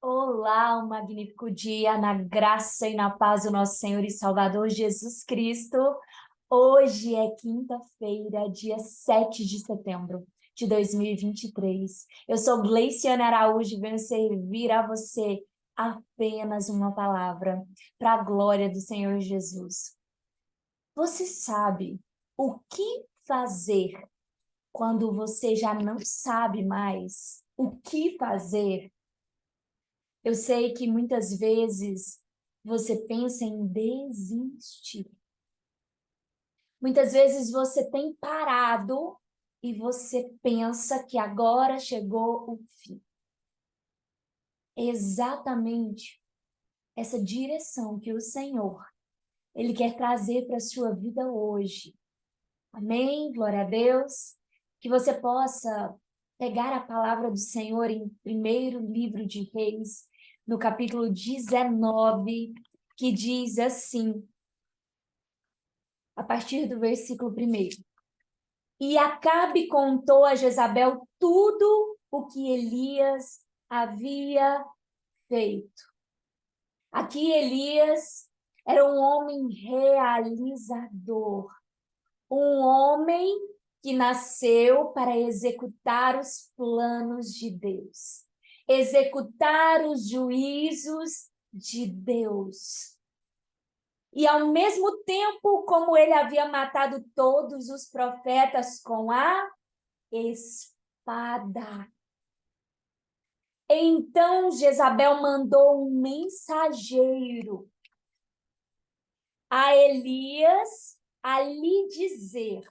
Olá, um magnífico dia na graça e na paz do nosso Senhor e Salvador Jesus Cristo. Hoje é quinta-feira, dia 7 de setembro de 2023. Eu sou Gleiciane Araújo e venho servir a você apenas uma palavra para a glória do Senhor Jesus. Você sabe o que fazer quando você já não sabe mais o que fazer? Eu sei que muitas vezes você pensa em desistir. Muitas vezes você tem parado e você pensa que agora chegou o fim. É exatamente essa direção que o Senhor, Ele quer trazer para a sua vida hoje. Amém? Glória a Deus. Que você possa pegar a palavra do Senhor em primeiro livro de Reis, no capítulo 19, que diz assim, a partir do versículo 1. E Acabe contou a Jezabel tudo o que Elias havia feito. Aqui Elias era um homem realizador, um homem que nasceu para executar os planos de Deus, executar os juízos de Deus. E ao mesmo tempo, como ele havia matado todos os profetas com a espada. Então Jezabel mandou um mensageiro a Elias a lhe dizer: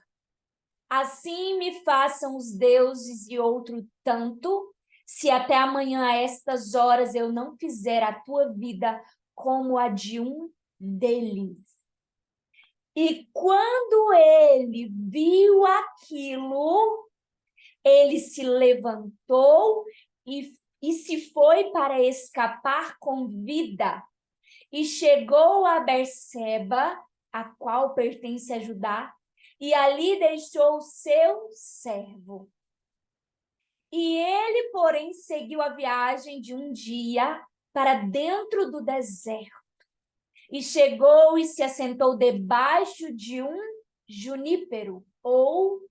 assim me façam os deuses e outro tanto, se até amanhã a estas horas eu não fizer a tua vida como a de um deles. E quando ele viu aquilo, ele se levantou e se foi para escapar com vida. E chegou a Berseba, a qual pertence a Judá, e ali deixou o seu servo. E ele, porém, seguiu a viagem de um dia para dentro do deserto. E chegou e se assentou debaixo de um junípero ou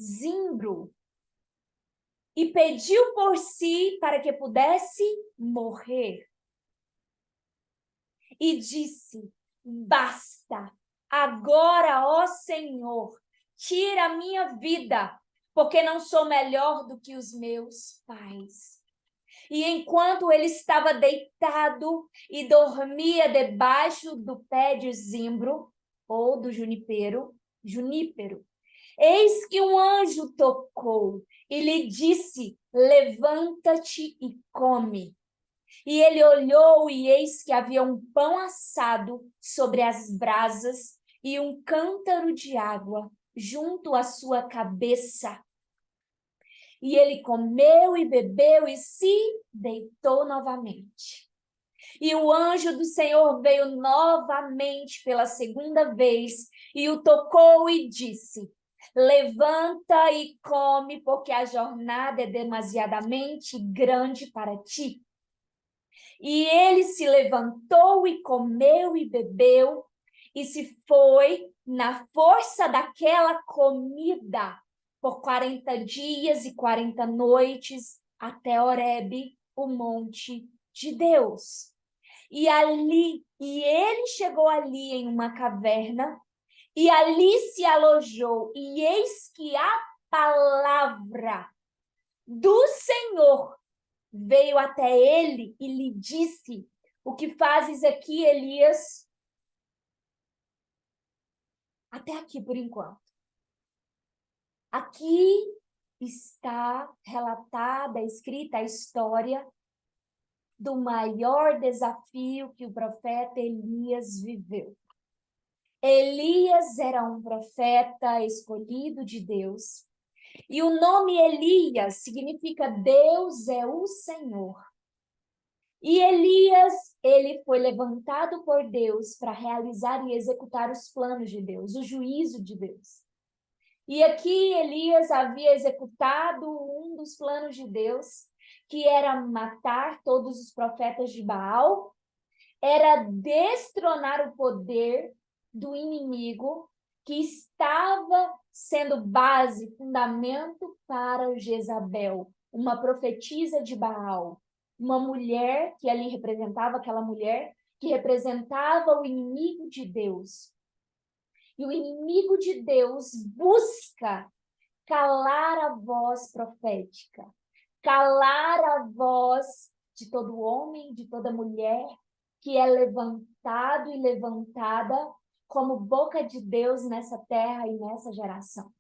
zimbro. E pediu por si para que pudesse morrer. E disse: basta, agora, ó Senhor, tira a minha vida, porque não sou melhor do que os meus pais. E enquanto ele estava deitado e dormia debaixo do pé de zimbro, ou do junípero, eis que um anjo tocou e lhe disse: levanta-te e come. E ele olhou, e eis que havia um pão assado sobre as brasas e um cântaro de água junto à sua cabeça. E ele comeu e bebeu e se deitou novamente. E o anjo do Senhor veio novamente pela segunda vez e o tocou e disse: levanta e come, porque a jornada é demasiadamente grande para ti. E ele se levantou e comeu e bebeu e se foi na força daquela comida por 40 dias e 40 noites até Horebe, o monte de Deus. E ele chegou ali em uma caverna e ali se alojou. E eis que a palavra do Senhor veio até ele e lhe disse: o que fazes aqui, Elias? Até aqui por enquanto. Aqui está relatada, escrita a história do maior desafio que o profeta Elias viveu. Elias era um profeta escolhido de Deus, e o nome Elias significa Deus é o Senhor. E Elias, ele foi levantado por Deus para realizar e executar os planos de Deus, o juízo de Deus. E aqui Elias havia executado um dos planos de Deus, que era matar todos os profetas de Baal, era destronar o poder do inimigo que estava sendo base, fundamento para Jezabel, uma profetisa de Baal, uma mulher que ali representava, aquela mulher que representava o inimigo de Deus. E o inimigo de Deus busca calar a voz profética, calar a voz de todo homem, de toda mulher que é levantado e levantada como boca de Deus nessa terra e nessa geração.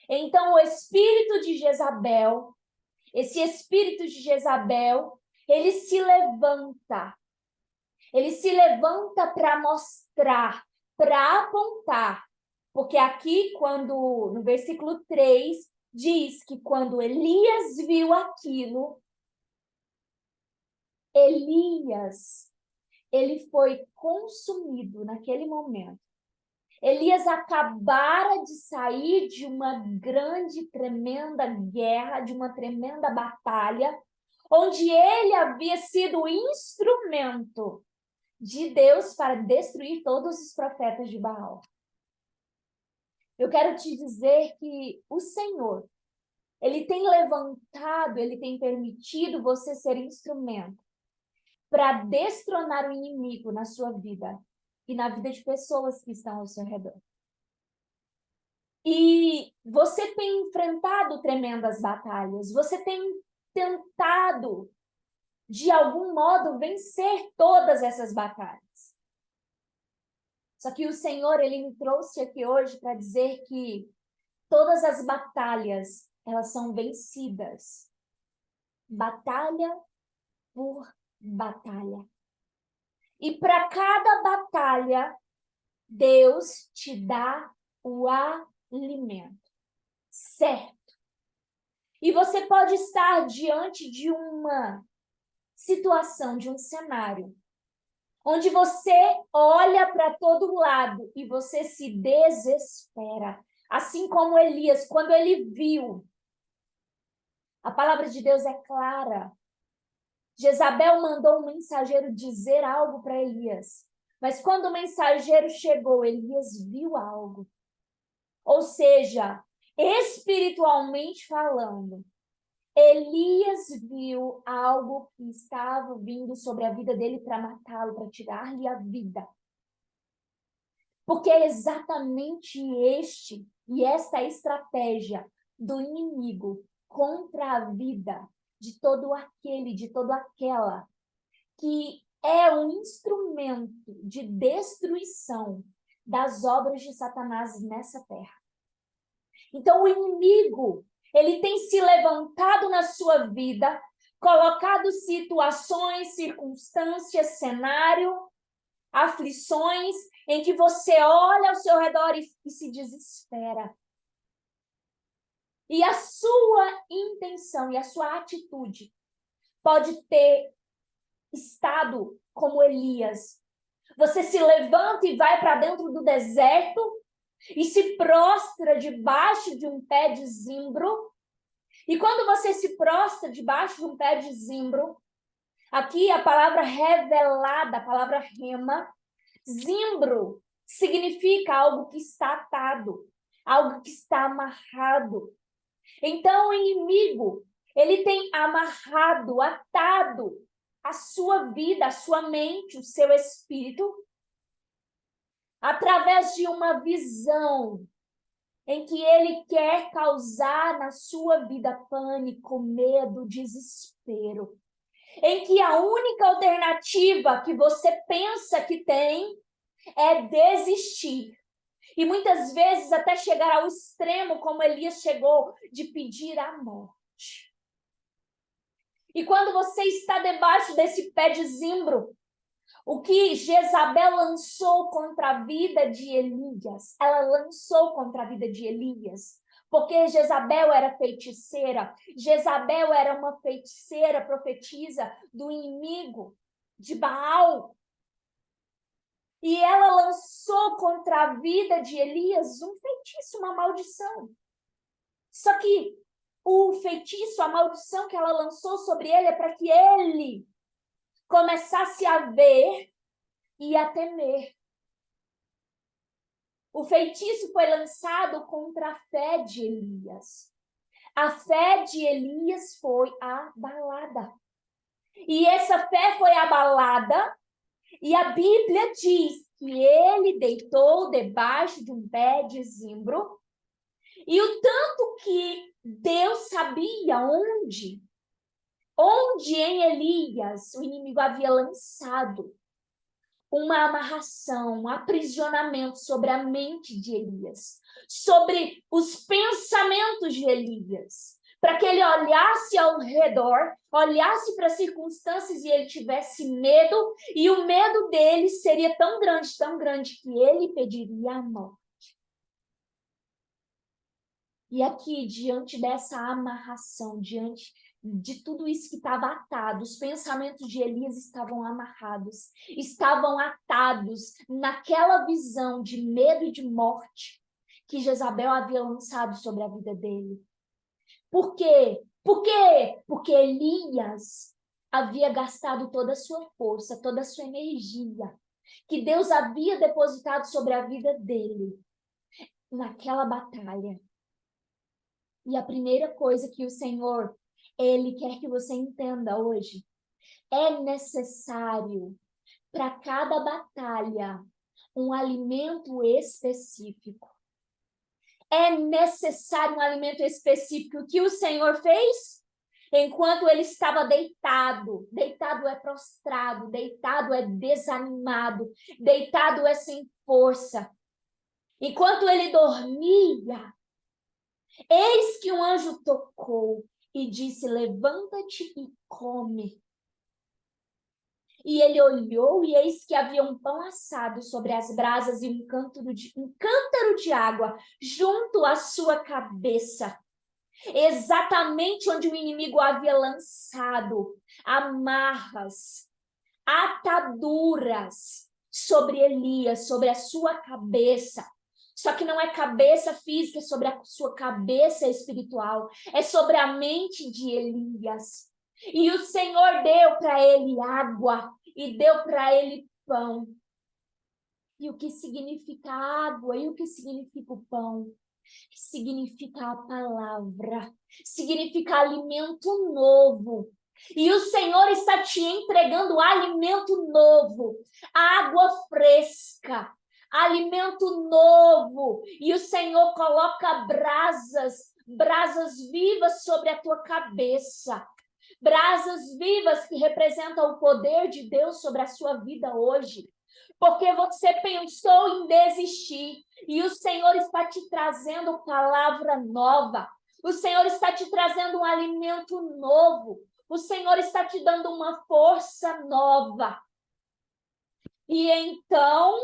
Então, o espírito de Jezabel, esse espírito de Jezabel, ele se levanta para mostrar, para apontar, porque aqui, quando no versículo 3, diz que quando Elias viu aquilo, Elias, ele foi consumido naquele momento. Elias acabara de sair de uma grande, tremenda guerra, de uma tremenda batalha, onde ele havia sido instrumento de Deus para destruir todos os profetas de Baal. Eu quero te dizer que o Senhor, ele tem levantado, ele tem permitido você ser instrumento para destronar o inimigo na sua vida e na vida de pessoas que estão ao seu redor. E você tem enfrentado tremendas batalhas, você tem tentado, de algum modo, vencer todas essas batalhas. Só que o Senhor, ele me trouxe aqui hoje para dizer que todas as batalhas, elas são vencidas. Batalha por batalha. E para cada batalha, Deus te dá o alimento, certo? E você pode estar diante de uma situação, de um cenário, onde você olha para todo lado e você se desespera. Assim como Elias, quando ele viu, a palavra de Deus é clara. Jezabel mandou um mensageiro dizer algo para Elias. Mas quando o mensageiro chegou, Elias viu algo. Ou seja, espiritualmente falando, Elias viu algo que estava vindo sobre a vida dele para matá-lo, para tirar-lhe a vida. Porque é exatamente esta estratégia do inimigo contra a vida de todo aquele, de toda aquela que é um instrumento de destruição das obras de Satanás nessa terra. Então, o inimigo, ele tem se levantado na sua vida, colocado situações, circunstâncias, cenário, aflições, em que você olha ao seu redor e se desespera. E a sua intenção e a sua atitude pode ter estado como Elias. Você se levanta e vai para dentro do deserto e se prostra debaixo de um pé de zimbro. E quando você se prostra debaixo de um pé de zimbro, aqui a palavra revelada, a palavra rema, zimbro significa algo que está atado, algo que está amarrado. Então o inimigo, ele tem amarrado, atado a sua vida, a sua mente, o seu espírito, através de uma visão em que ele quer causar na sua vida pânico, medo, desespero. Em que a única alternativa que você pensa que tem é desistir. E muitas vezes até chegar ao extremo, como Elias chegou, de pedir a morte. E quando você está debaixo desse pé de zimbro, o que Jezabel lançou contra a vida de Elias, ela lançou contra a vida de Elias, porque Jezabel era feiticeira, Jezabel era uma feiticeira, profetisa do inimigo, de Baal. E ela lançou contra a vida de Elias um feitiço, uma maldição. Só que o feitiço, a maldição que ela lançou sobre ele é para que ele começasse a ver e a temer. O feitiço foi lançado contra a fé de Elias. A fé de Elias foi abalada. E essa fé foi abalada, e a Bíblia diz que ele deitou debaixo de um pé de zimbro, e o tanto que Deus sabia onde em Elias o inimigo havia lançado uma amarração, um aprisionamento sobre a mente de Elias, sobre os pensamentos de Elias, para que ele olhasse ao redor, olhasse para as circunstâncias e ele tivesse medo, e o medo dele seria tão grande, que ele pediria a morte. E aqui, diante dessa amarração, diante de tudo isso que estava atado, os pensamentos de Elias estavam amarrados, estavam atados naquela visão de medo e de morte que Jezabel havia lançado sobre a vida dele. Por quê? Porque Elias havia gastado toda a sua força, toda a sua energia, que Deus havia depositado sobre a vida dele naquela batalha. E a primeira coisa que o Senhor, Ele quer que você entenda hoje, é necessário para cada batalha um alimento específico. É necessário um alimento específico. O que o Senhor fez? Enquanto ele estava deitado, deitado é prostrado, deitado é desanimado, deitado é sem força. Enquanto ele dormia, eis que um anjo tocou e disse: levanta-te e come. E ele olhou e eis que havia um pão assado sobre as brasas e um cântaro de água junto à sua cabeça. Exatamente onde o inimigo havia lançado amarras, ataduras sobre Elias, sobre a sua cabeça. Só que não é cabeça física, é sobre a sua cabeça espiritual. É sobre a mente de Elias. E o Senhor deu para ele água e deu para ele pão. E o que significa água e o que significa o pão? Significa a palavra, significa alimento novo. E o Senhor está te entregando alimento novo, água fresca, alimento novo. E o Senhor coloca brasas vivas sobre a tua cabeça. Brasas vivas que representam o poder de Deus sobre a sua vida hoje. Porque você pensou em desistir e o Senhor está te trazendo palavra nova. O Senhor está te trazendo um alimento novo. O Senhor está te dando uma força nova. E então,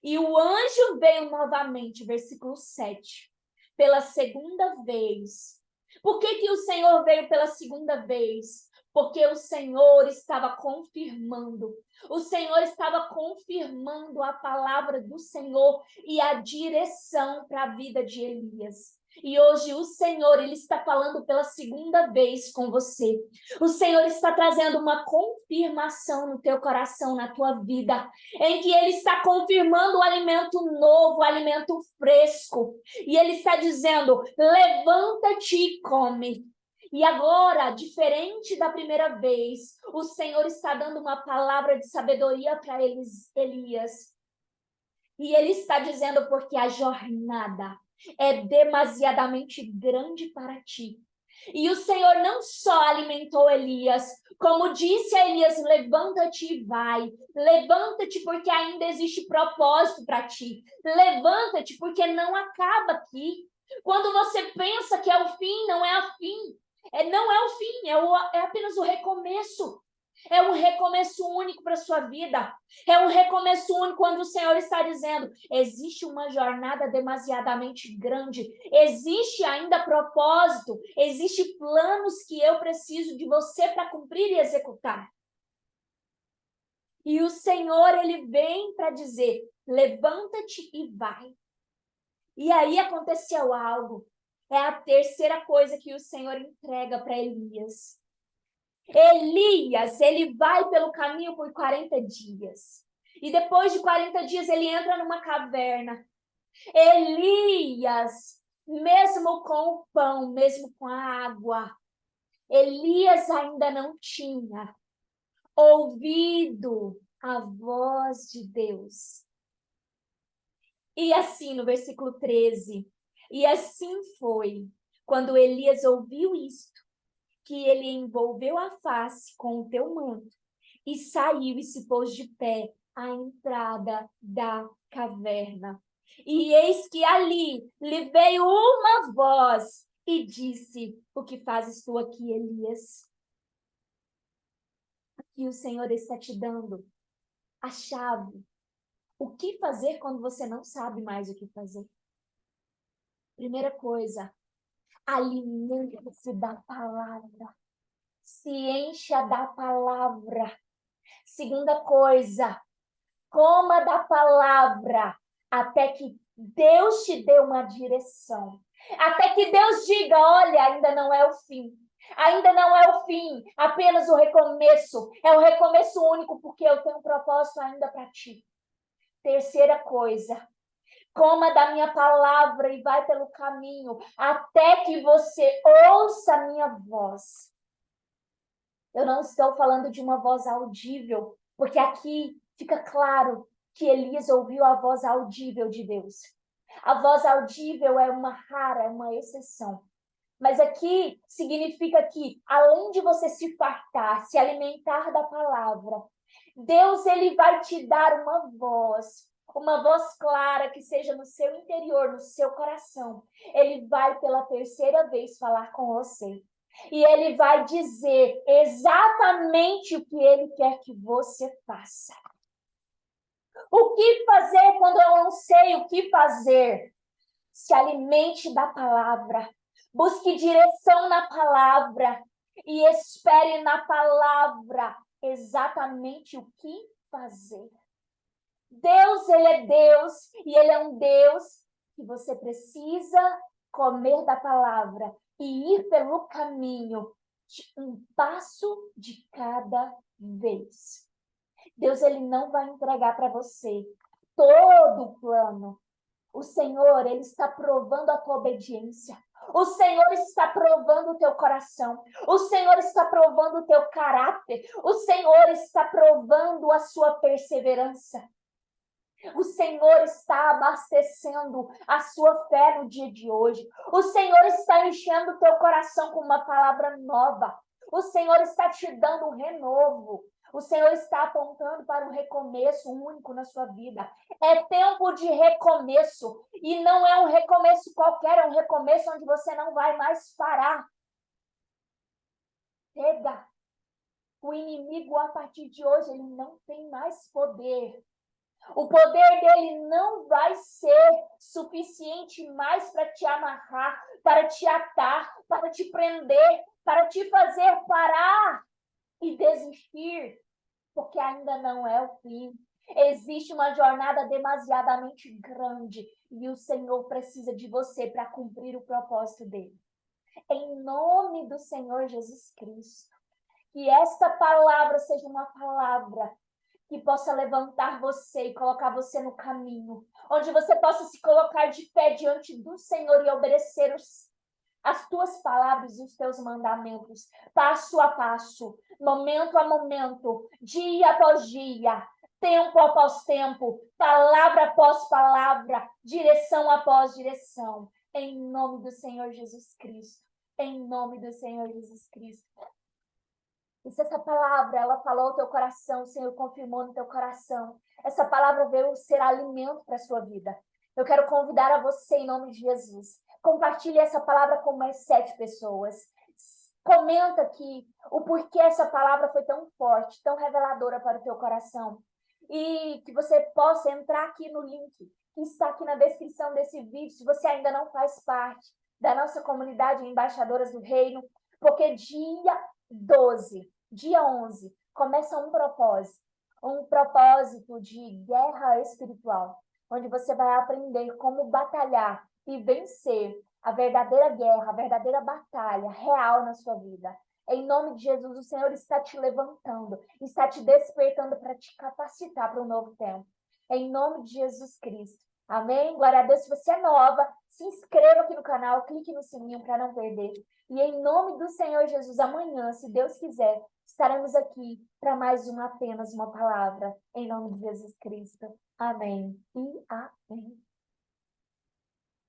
e o anjo veio novamente, versículo 7, pela segunda vez. Por que o Senhor veio pela segunda vez? Porque o Senhor estava confirmando. O Senhor estava confirmando a palavra do Senhor e a direção para a vida de Elias. E hoje o Senhor, Ele está falando pela segunda vez com você. O Senhor está trazendo uma confirmação no teu coração, na tua vida, em que Ele está confirmando o alimento novo, o alimento fresco. E Ele está dizendo: levanta-te e come. E agora, diferente da primeira vez, o Senhor está dando uma palavra de sabedoria para Elias. E Ele está dizendo: porque a jornada é demasiadamente grande para ti. E o Senhor não só alimentou Elias, como disse a Elias: levanta-te e vai. Levanta-te porque ainda existe propósito para ti. Levanta-te porque não acaba aqui. Quando você pensa que é o fim, não é o fim. Não é o fim, é apenas o recomeço. É um recomeço único para a sua vida. É um recomeço único quando o Senhor está dizendo: existe uma jornada demasiadamente grande. Existe ainda propósito. Existe planos que eu preciso de você para cumprir e executar. E o Senhor, Ele vem para dizer: levanta-te e vai. E aí aconteceu algo. É a terceira coisa que o Senhor entrega para Elias. Elias, ele vai pelo caminho por 40 dias. E depois de 40 dias, ele entra numa caverna. Elias, mesmo com o pão, mesmo com a água, Elias ainda não tinha ouvido a voz de Deus. E assim, no versículo 13, e assim foi, quando Elias ouviu isto, que ele envolveu a face com o teu manto e saiu e se pôs de pé à entrada da caverna. E eis que ali lhe veio uma voz e disse: o que fazes tu aqui, Elias? Aqui o Senhor está te dando a chave. O que fazer quando você não sabe mais o que fazer? Primeira coisa, alimente-se da palavra. Se encha da palavra. Segunda coisa, coma da palavra até que Deus te dê uma direção. Até que Deus diga, olha, ainda não é o fim. Ainda não é o fim, apenas o recomeço. É o recomeço único, porque eu tenho um propósito ainda para ti. Terceira coisa, coma da minha palavra e vai pelo caminho até que você ouça a minha voz. Eu não estou falando de uma voz audível, porque aqui fica claro que Elias ouviu a voz audível de Deus. A voz audível é uma rara, é uma exceção. Mas aqui significa que, além de você se fartar, se alimentar da palavra, Deus ele vai te dar uma voz clara que seja no seu interior, no seu coração. Ele vai pela terceira vez falar com você. E ele vai dizer exatamente o que ele quer que você faça. O que fazer quando eu não sei o que fazer? Se alimente da palavra. Busque direção na palavra. E espere na palavra exatamente o que fazer. Deus, ele é Deus. E ele é um Deus que você precisa comer da palavra e ir pelo caminho, um passo de cada vez. Deus ele não vai entregar para você todo o plano. O Senhor, ele está provando a tua obediência. O Senhor está provando o teu coração. O Senhor está provando o teu caráter. O Senhor está provando a sua perseverança. O Senhor está abastecendo a sua fé no dia de hoje. O Senhor está enchendo o teu coração com uma palavra nova. O Senhor está te dando um renovo. O Senhor está apontando para um recomeço único na sua vida. É tempo de recomeço. E não é um recomeço qualquer, é um recomeço onde você não vai mais parar. Chega. O inimigo, a partir de hoje, ele não tem mais poder. O poder dele não vai ser suficiente mais para te amarrar, para te atar, para te prender, para te fazer parar e desistir, porque ainda não é o fim. Existe uma jornada demasiadamente grande e o Senhor precisa de você para cumprir o propósito dele. Em nome do Senhor Jesus Cristo, que esta palavra seja uma palavra que possa levantar você e colocar você no caminho, onde você possa se colocar de pé diante do Senhor e obedecer as tuas palavras e os teus mandamentos, passo a passo, momento a momento, dia após dia, tempo após tempo, palavra após palavra, direção após direção, em nome do Senhor Jesus Cristo, em nome do Senhor Jesus Cristo. E se essa palavra, ela falou ao teu coração, o Senhor confirmou no teu coração, essa palavra veio ser alimento para a sua vida. Eu quero convidar a você, em nome de Jesus, compartilhe essa palavra com mais 7 pessoas. Comenta aqui o porquê essa palavra foi tão forte, tão reveladora para o teu coração. E que você possa entrar aqui no link que está aqui na descrição desse vídeo, se você ainda não faz parte da nossa comunidade Embaixadoras do Reino, porque dia 11, começa um propósito de guerra espiritual, onde você vai aprender como batalhar e vencer a verdadeira guerra, a verdadeira batalha real na sua vida. Em nome de Jesus, o Senhor está te levantando, está te despertando para te capacitar para um novo tempo. Em nome de Jesus Cristo. Amém? Glória a Deus. Se você é nova, se inscreva aqui no canal, clique no sininho para não perder. E em nome do Senhor Jesus, amanhã, se Deus quiser, estaremos aqui para mais apenas uma palavra. Em nome de Jesus Cristo. Amém e amém.